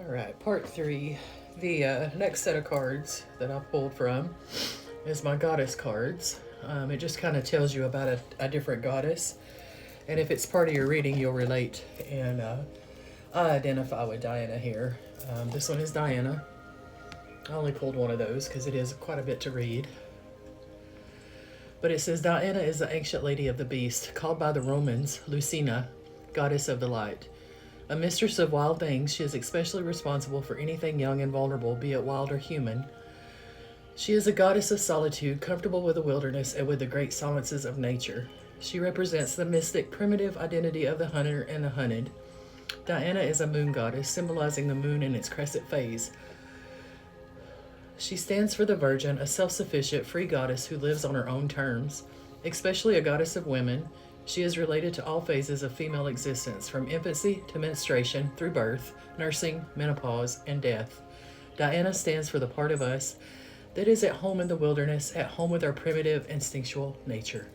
All right, part three. The next set of cards that I pulled from is my goddess cards. It just kind of tells you about a different goddess. And if it's part of your reading, you'll relate. And I identify with Diana here. This one is Diana. I only pulled one of those because it is quite a bit to read. But it says Diana is the ancient lady of the beast, called by the Romans Lucina, goddess of the light. A mistress of wild things, she is especially responsible for anything young and vulnerable, be it wild or human. She is a goddess of solitude, comfortable with the wilderness and with the great silences of nature. She represents the mystic, primitive identity of the hunter and the hunted. Diana is a moon goddess, symbolizing the moon in its crescent phase. She stands for the virgin, a self-sufficient, free goddess who lives on her own terms. Especially a goddess of women, she is related to all phases of female existence, from infancy to menstruation, through birth, nursing, menopause, and death. Diana stands for the part of us that is at home in the wilderness, at home with our primitive, instinctual nature.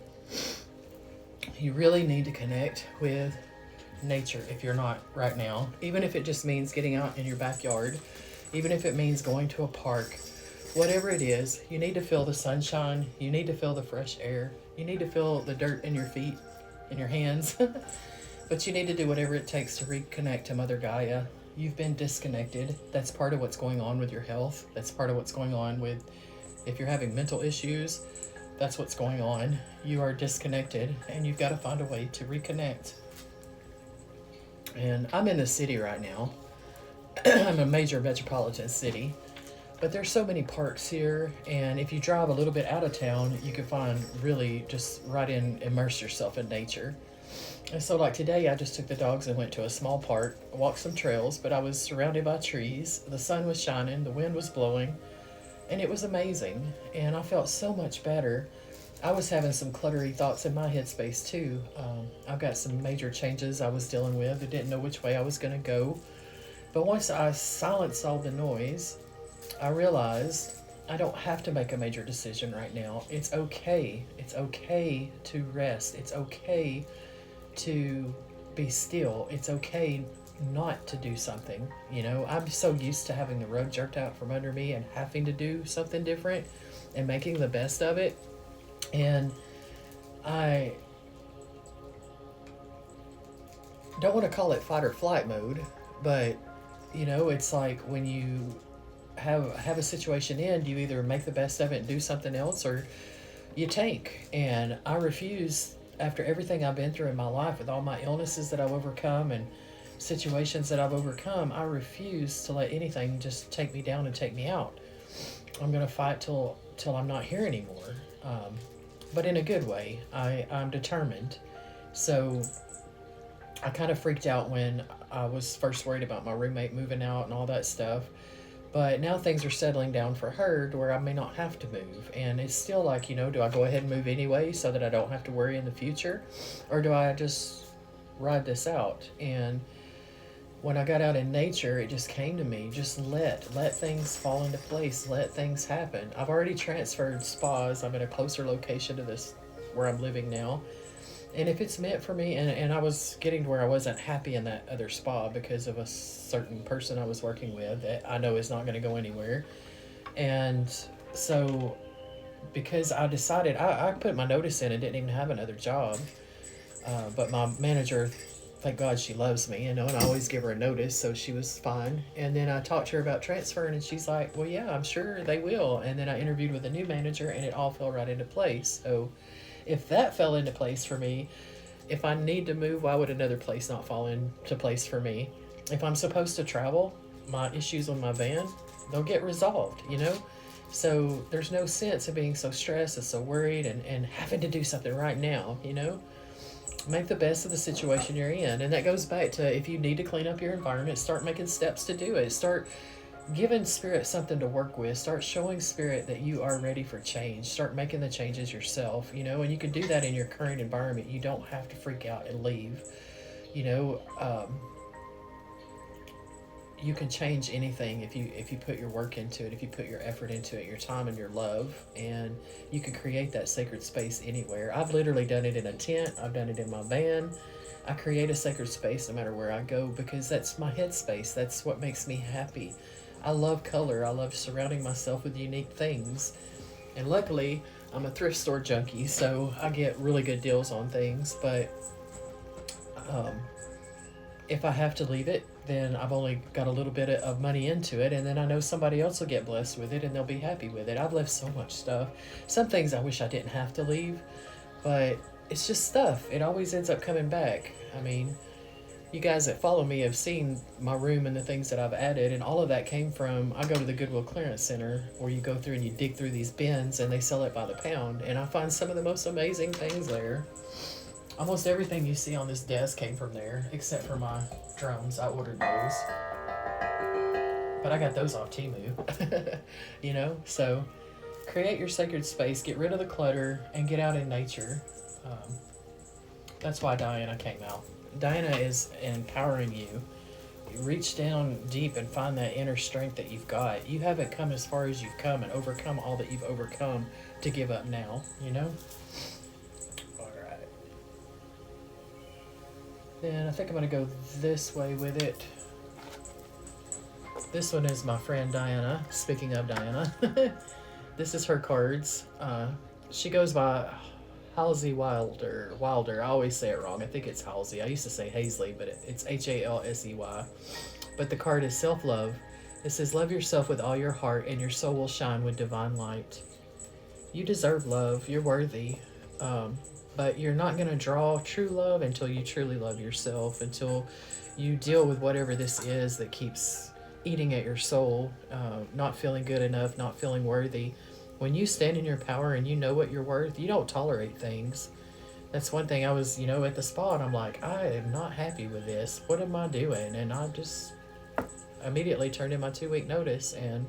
You really need to connect with nature if you're not right now, even if it just means getting out in your backyard, even if it means going to a park. Whatever it is, you need to feel the sunshine, you need to feel the fresh air, you need to feel the dirt in your feet, in your hands, but you need to do whatever it takes to reconnect to Mother Gaia. You've been disconnected. That's part of what's going on with your health. That's part of what's going on with, if you're having mental issues, that's what's going on. You are disconnected and you've got to find a way to reconnect. And I'm in the city right now. I'm a major metropolitan city. But there's so many parks here, and if you drive a little bit out of town, you can find really just immerse yourself in nature. And so like today, I just took the dogs and went to a small park, walked some trails, but I was surrounded by trees. The sun was shining, the wind was blowing, and it was amazing. And I felt so much better. I was having some cluttery thoughts in my headspace too. I've got some major changes I was dealing with. I didn't know which way I was going to go. But once I silenced all the noise, I realized I don't have to make a major decision right now. It's okay. It's okay to rest. It's okay to be still. It's okay not to do something. You know, I'm so used to having the rug jerked out from under me and having to do something different and making the best of it. And I don't want to call it fight or flight mode, but you know, it's like when you have a situation end, you either make the best of it and do something else, or you tank. And I refuse, after everything I've been through in my life, with all my illnesses that I've overcome and situations that I've overcome, I refuse to let anything just take me down and take me out. I'm gonna fight till I'm not here anymore, but in a good way. I'm determined. So I kind of freaked out when I was first worried about my roommate moving out and all that stuff. But now things are settling down for her to where I may not have to move. And it's still like, you know, do I go ahead and move anyway so that I don't have to worry in the future? Or do I just ride this out? And when I got out in nature, it just came to me. Just let things fall into place. Let things happen. I've already transferred spas. I'm in a closer location to this where I'm living now. And if it's meant for me, and I was getting to where I wasn't happy in that other spa because of a certain person I was working with that I know is not going to go anywhere. And so because I decided, I put my notice in and didn't even have another job. But my manager, thank God she loves me, you know, and I always give her a notice, so she was fine. And then I talked to her about transferring, and she's like, well, yeah, I'm sure they will. And then I interviewed with a new manager, and it all fell right into place. So if that fell into place for me, if I need to move, why would another place not fall into place for me? If I'm supposed to travel, my issues with my van, they'll get resolved, you know? So there's no sense of being so stressed and so worried and having to do something right now, you know? Make the best of the situation you're in. And that goes back to, if you need to clean up your environment, start making steps to do it. Start giving spirit something to work with. Start showing spirit that you are ready for change. Start making the changes yourself, you know, and you can do that in your current environment. You don't have to freak out and leave, you know. you can change anything if you put your work into it, if you put your effort into it, your time and your love, and you can create that sacred space anywhere. I've literally done it in a tent. I've done it in my van. I create a sacred space no matter where I go because that's my headspace. That's what makes me happy. I love color. I love surrounding myself with unique things. And luckily, I'm a thrift store junkie, so I get really good deals on things. But um, if I have to leave it, then I've only got a little bit of money into it, and then I know somebody else will get blessed with it and they'll be happy with it. I've left so much stuff. Some things I wish I didn't have to leave, but it's just stuff. It always ends up coming back. I mean, you guys that follow me have seen my room and the things that I've added, and all of that came from, I go to the Goodwill Clearance Center where you go through and you dig through these bins and they sell it by the pound, and I find some of the most amazing things there. Almost everything you see on this desk came from there, except for my drones. I ordered those. But I got those off Temu. You know? So, create your sacred space, get rid of the clutter, and get out in nature. That's why Diana came out. Diana is empowering you. Reach down deep and find that inner strength that you've got. You haven't come as far as you've come and overcome all that you've overcome to give up now, you know? Alright. Then I think I'm going to go this way with it. This one is my friend Diana. Speaking of Diana, this is her cards. She goes by Halsey Wilder. I always say it wrong. I think it's Halsey. I used to say Hazley, but it's Halsey. But the card is self-love. It says, love yourself with all your heart and your soul will shine with divine light. You deserve love. You're worthy. But you're not going to draw true love until you truly love yourself, until you deal with whatever this is that keeps eating at your soul, not feeling good enough, not feeling worthy. When you stand in your power and you know what you're worth, you don't tolerate things. That's one thing. I was, at the spa, and I'm like, I am not happy with this. What am I doing? And I just immediately turned in my 2-week notice, and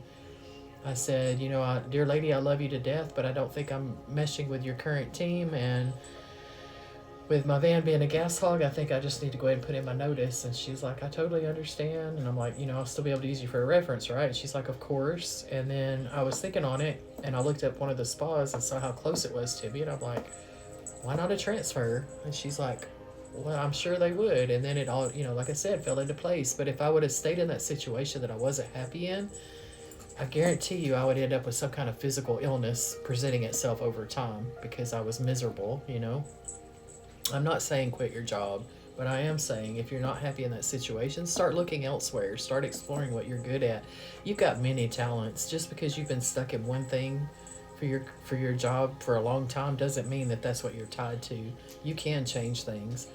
I said, dear lady, I love you to death, but I don't think I'm meshing with your current team, and with my van being a gas hog, I think I just need to go ahead and put in my notice. And she's like, I totally understand. And I'm like, I'll still be able to use you for a reference, right? And she's like, of course. And then I was thinking on it, and I looked up one of the spas and saw how close it was to me, and I'm like, why not a transfer? And she's like, well, I'm sure they would. And then it all, like I said, fell into place. But if I would have stayed in that situation that I wasn't happy in, I guarantee you I would end up with some kind of physical illness presenting itself over time because I was miserable, I'm not saying quit your job, but I am saying if you're not happy in that situation, start looking elsewhere. Start exploring what you're good at. You've got many talents. Just because you've been stuck in one thing for your job for a long time doesn't mean that that's what you're tied to. You can change things.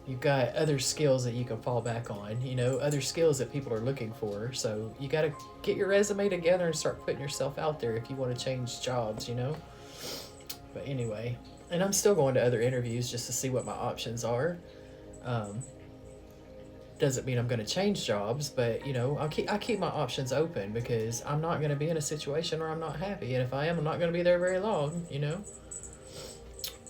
You've got other skills that you can fall back on, other skills that people are looking for. So you got to get your resume together and start putting yourself out there if you want to change jobs, But anyway, and I'm still going to other interviews just to see what my options are. Doesn't mean I'm going to change jobs, but I keep my options open because I'm not going to be in a situation where I'm not happy, and if I am, I'm not going to be there very long.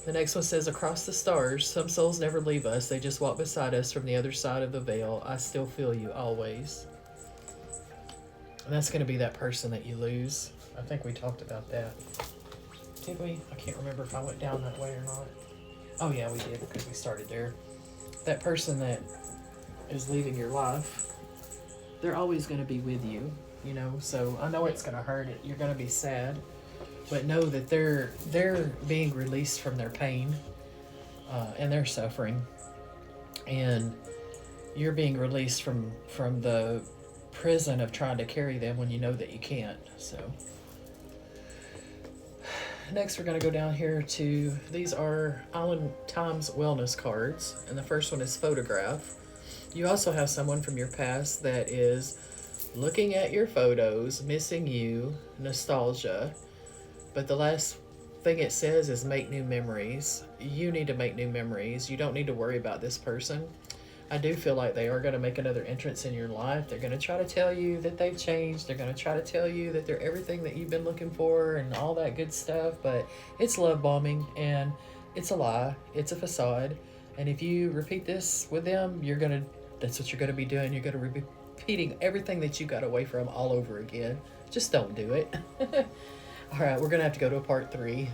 The next one says, across the stars, some souls never leave us. They just walk beside us from the other side of the veil. I still feel you always. And that's going to be that person that you lose. I think we talked about that. Did we? I can't remember if I went down that way or not. Oh yeah, we did because we started there. That person that is leaving your life, they're always going to be with you, so I know it's going to hurt. You're going to be sad, but know that they're being released from their pain and their suffering, and you're being released from the prison of trying to carry them when you know that you can't. So next we're going to go down here to, these are Island Times Wellness cards, and the first one is photograph. You also have someone from your past that is looking at your photos, missing you, nostalgia, but the last thing it says is make new memories. You need to make new memories. You don't need to worry about this person. I do feel like they are going to make another entrance in your life. They're going to try to tell you that they've changed. They're going to try to tell you that they're everything that you've been looking for and all that good stuff. But it's love bombing, and it's a lie. It's a facade. And if you repeat this with them, that's what you're going to be doing. You're going to repeating everything that you got away from all over again. Just don't do it. All right, we're gonna have to go to a part 3.